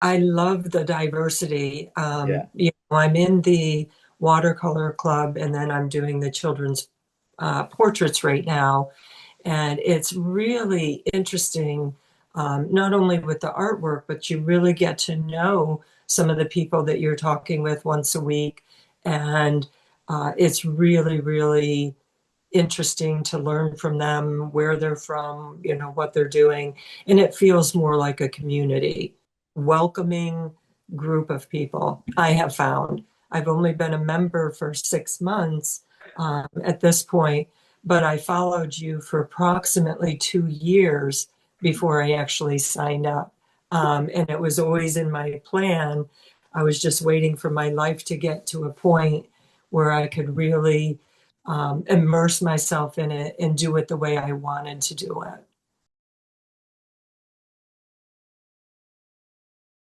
I love the diversity. Yeah. I'm in the watercolor club, and then I'm doing the children's portraits right now. And it's really interesting, not only with the artwork, but you really get to know some of the people that you're talking with once a week. And it's really, really interesting to learn from them, where they're from, what they're doing. And it feels more like a community, welcoming group of people, I have found. I've only been a member for 6 months at this point, but I followed you for approximately 2 years before I actually signed up. And it was always in my plan. I was just waiting for my life to get to a point where I could really immerse myself in it and do it the way I wanted to do it.